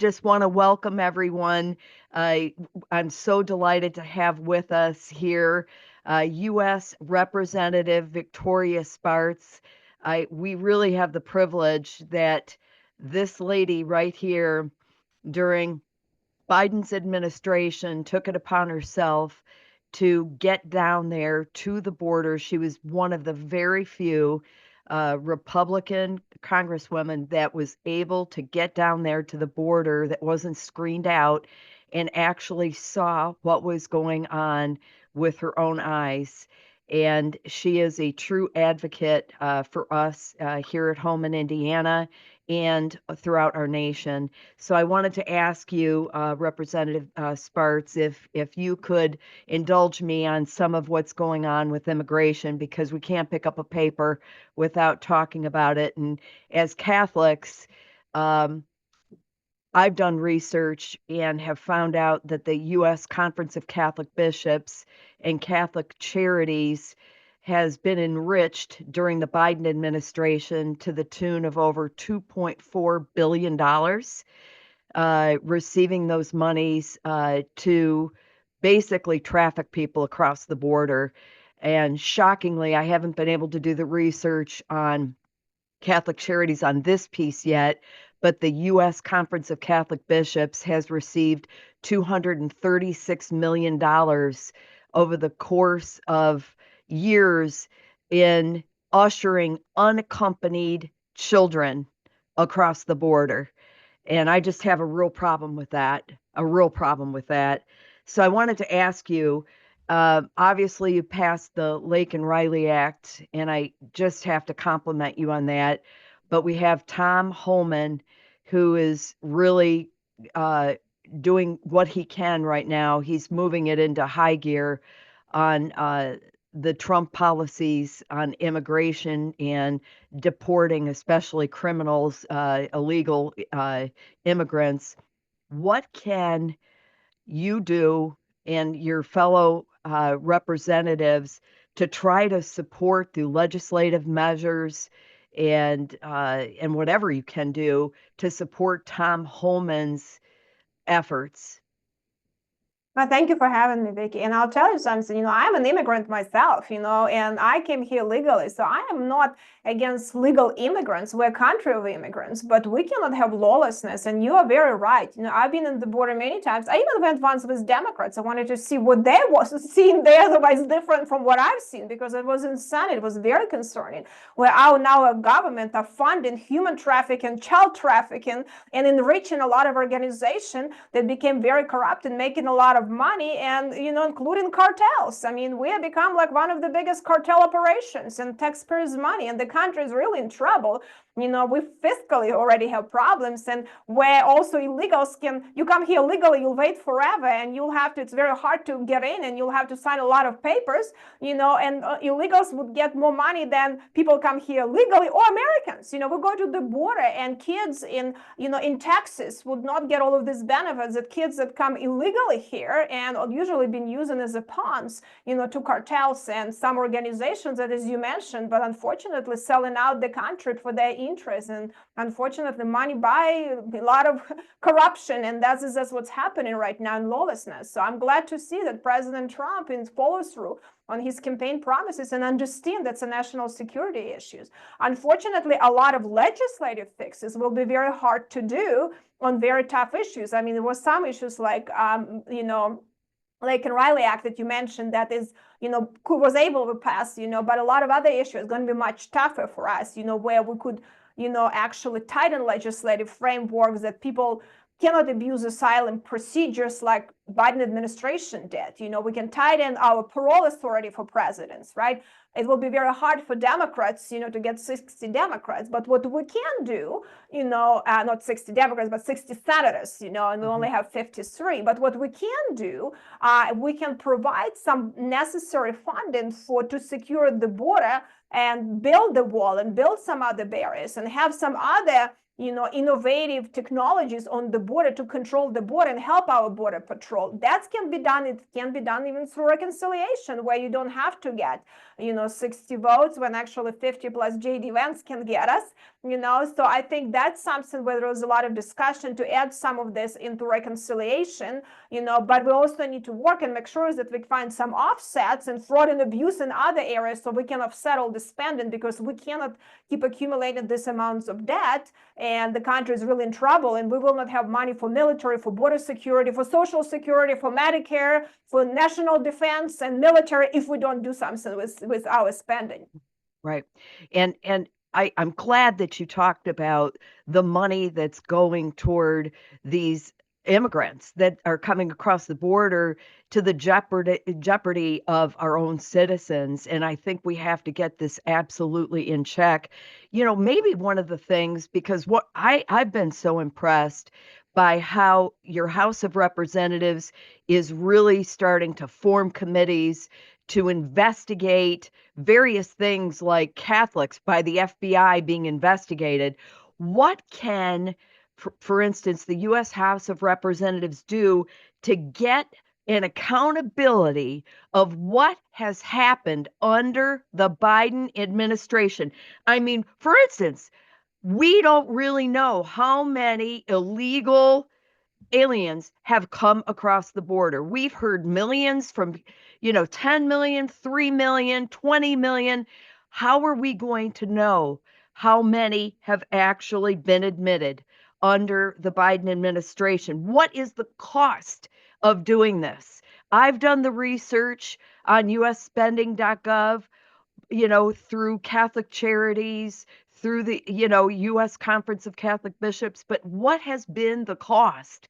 just want to welcome everyone. I'm so delighted to have with us here U.S. Representative Victoria Spartz. We really have the privilege that this lady right here during Biden's administration took it upon herself to get down there to the border. She was one of the very few Republican congresswomen that was able to get down there to the border that wasn't screened out and actually saw what was going on with her own eyes. And she is a true advocate for us here at home in Indiana and throughout our nation. So I wanted to ask you, Representative Spartz, if you could indulge me on some of what's going on with immigration, because we can't pick up a paper without talking about it. And as Catholics, um, I've done research and have found out that the U.S. Conference of Catholic Bishops and Catholic Charities has been enriched during the Biden administration to the tune of over $2.4 billion, receiving those monies to basically traffic people across the border. And shockingly, I haven't been able to do the research on Catholic Charities on this piece yet, but the U.S. Conference of Catholic Bishops has received $236 million over the course of years in ushering unaccompanied children across the border. And I just have a real problem with that, a real problem with that. So I wanted to ask you, obviously you passed the Lake and Riley Act, and I just have to compliment you on that. But we have Tom Homan, who is really doing what he can right now. He's moving it into high gear on the Trump policies on immigration and deporting, especially criminals, illegal immigrants. What can you do and your fellow representatives to try to support through legislative measures and whatever you can do to support Tom Homan's efforts? Well, thank you for having me, Vicky. And I'll tell you something, I'm an immigrant myself, and I came here legally. So I am not against legal immigrants. We're a country of immigrants, but we cannot have lawlessness. And you are very right. I've been in the border many times. I even went once with Democrats. I wanted to see what they was seeing there that was different from what I've seen, because it was insane. It was very concerning. Where our government are funding human trafficking, child trafficking, and enriching a lot of organizations that became very corrupt and making a lot of money, and including cartels. I mean, we have become like one of the biggest cartel operations and taxpayers' money, and the country is really in trouble. We fiscally already have problems, and where also illegals you come here legally, you'll wait forever, and it's very hard to get in, and you'll have to sign a lot of papers, and illegals would get more money than people come here legally, or Americans. We go to the border, and kids in Texas would not get all of these benefits that kids that come illegally here and usually been using as a pawns, to cartels and some organizations that, as you mentioned, but unfortunately selling out the country for their interests, and unfortunately money by a lot of corruption, and that's what's happening right now in lawlessness. So I'm glad to see that President Trump follows through on his campaign promises and understand that's a national security issues. Unfortunately, a lot of legislative fixes will be very hard to do on very tough issues. I mean, there was some issues like Lake and Riley Act that you mentioned that is, was able to pass, but a lot of other issues are going to be much tougher for us, where we could, actually tighten legislative frameworks that people cannot abuse asylum procedures like Biden administration did. We can tighten our parole authority for presidents, right? It will be very hard for Democrats, to get 60 Democrats. But what we can do, not 60 Democrats, but 60 senators, and we only have 53. But what we can do, we can provide some necessary funding to secure the border and build the wall and build some other barriers and have some other innovative technologies on the border to control the border and help our border patrol. That can be done. It can be done even through reconciliation, where you don't have to get 60 votes when actually 50 plus JD Vance can get us. So I think that's something where there was a lot of discussion to add some of this into reconciliation. But we also need to work and make sure that we find some offsets and fraud and abuse in other areas, so we can offset all the spending, because we cannot keep accumulating these amounts of debt, and the country is really in trouble, and we will not have money for military, for border security, for social security, for Medicare, for national defense and military, if we don't do something with our spending. Right. And I'm glad that you talked about the money that's going toward these immigrants that are coming across the border, to the jeopardy of our own citizens. And I think we have to get this absolutely in check. Maybe one of the things, because what I've been so impressed by how your House of Representatives is really starting to form committees to investigate various things, like Catholics by the FBI being investigated. What can, for instance, the U.S. House of Representatives do to get an accountability of what has happened under the Biden administration? I mean, for instance, we don't really know how many illegal aliens have come across the border. We've heard millions, from 10 million, 3 million, 20 million. How are we going to know how many have actually been admitted under the Biden administration? What is the cost of doing this? I've done the research on usspending.gov, through Catholic Charities, through the, U.S. Conference of Catholic Bishops. But what has been the cost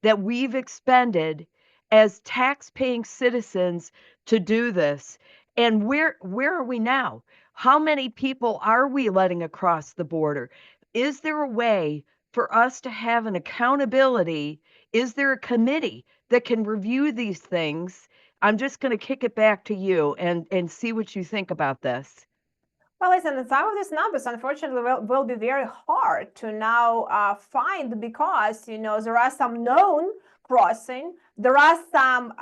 that we've expended as tax-paying citizens to do this? And where are we now? How many people are we letting across the border? Is there a way for us to have an accountability? Is there a committee that can review these things? I'm just going to kick it back to you and see what you think about this. Well, listen, some of these numbers, unfortunately, will be very hard to now find, because, there are some known crossing. There are some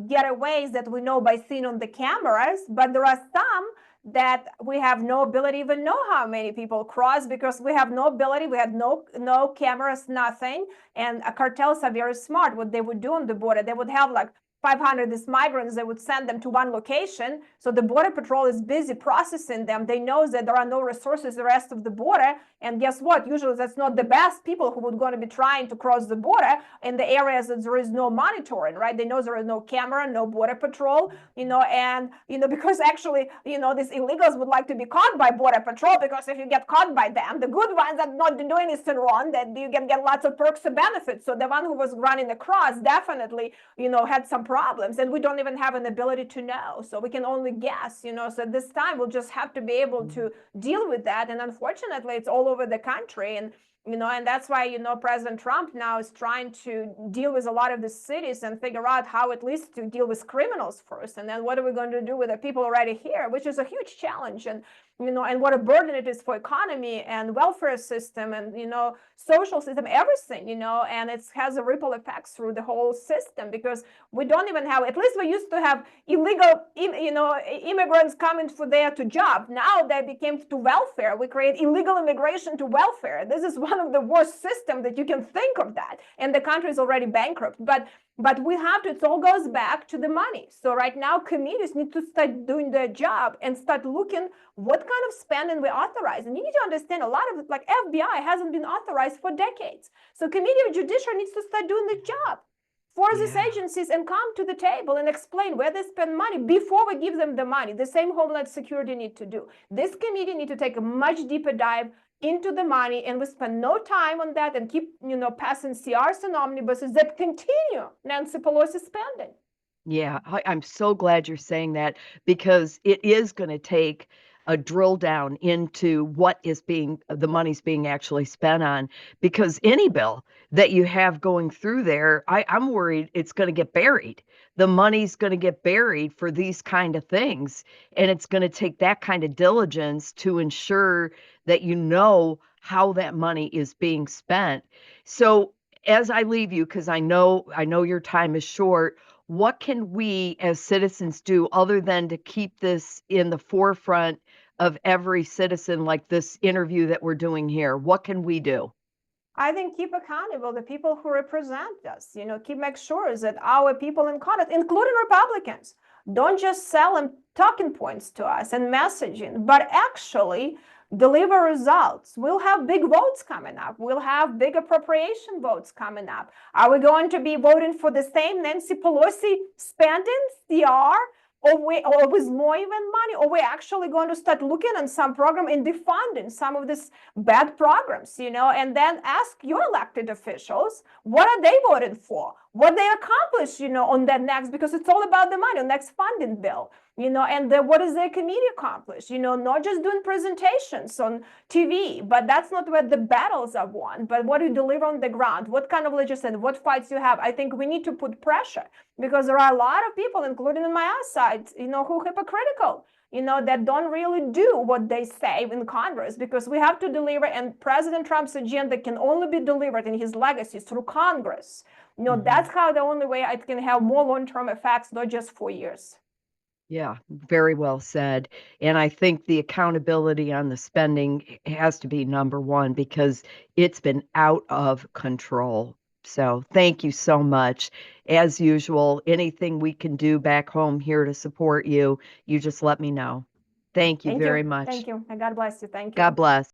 getaways that we know by seeing on the cameras, but there are some that we have no ability to even know how many people cross, because we have no ability. We had no cameras, nothing. And cartels are very smart. What they would do on the border, they would have like 500 these migrants, they would send them to one location. So the Border Patrol is busy processing them. They know that there are no resources the rest of the border. And guess what? Usually that's not the best people who would going to be trying to cross the border in the areas that there is no monitoring, right? They know there is no camera, no Border Patrol, and, because actually, these illegals would like to be caught by Border Patrol, because if you get caught by them, the good ones that not doing anything wrong, that you can get lots of perks and benefits. So the one who was running across definitely, had some problems, and we don't even have an ability to know. So we can only guess, so this time we'll just have to be able to deal with that. And unfortunately, it's all over the country. And and that's why, President Trump now is trying to deal with a lot of the cities and figure out how at least to deal with criminals first. And then what are we going to do with the people already here, which is a huge challenge. And, and what a burden it is for economy and welfare system and, social system, everything, and it has a ripple effects through the whole system, because we don't even have, at least we used to have illegal, immigrants coming for there to job. Now they became to welfare. We create illegal immigration to welfare. This is one of the worst systems that you can think of that. And the country is already bankrupt. But we have to, it all goes back to the money. So right now, committees need to start doing their job and start looking what kind of spending we authorize. And you need to understand, a lot of it, like FBI hasn't been authorized for decades. So Committee of Judiciary needs to start doing the job for these agencies and come to the table and explain where they spend money before we give them the money. The same Homeland Security need to do. This committee need to take a much deeper dive into the money, and we spend no time on that and keep, passing CRs and omnibuses that continue Nancy Pelosi spending. Yeah, I'm so glad you're saying that, because it is going to take a drill down into what is the money's being actually spent on. Because any bill that you have going through there, I'm worried it's going to get buried. The money's going to get buried for these kind of things. And it's going to take that kind of diligence to ensure that how that money is being spent. So as I leave you, because I know your time is short, what can we as citizens do other than to keep this in the forefront of every citizen, like this interview that we're doing here? What can we do? I think keep accountable the people who represent us. Keep make sure that our people in Congress, including Republicans, don't just sell them talking points to us and messaging, but actually deliver results. We'll have big votes coming up. We'll have big appropriation votes coming up. Are we going to be voting for the same Nancy Pelosi spending CR? Or with more even money, or we're actually going to start looking at some program and defunding some of these bad programs, and then ask your elected officials, what are they voting for? What they accomplish, on that next, because it's all about the money, next funding bill, and what does their committee accomplish? Not just doing presentations on TV, but that's not where the battles are won, but what you deliver on the ground, what kind of legislation, what fights you have. I think we need to put pressure because there are a lot of people, including on my own side, who are hypocritical, that don't really do what they say in Congress, because we have to deliver, and President Trump's agenda can only be delivered in his legacy through Congress. That's how the only way it can have more long-term effects, not just 4 years. Yeah, very well said. And I think the accountability on the spending has to be number one because it's been out of control. So thank you so much. As usual, anything we can do back home here to support you, you just let me know. Thank you Thank very you. much. Thank you. And God bless you. Thank God you. bless.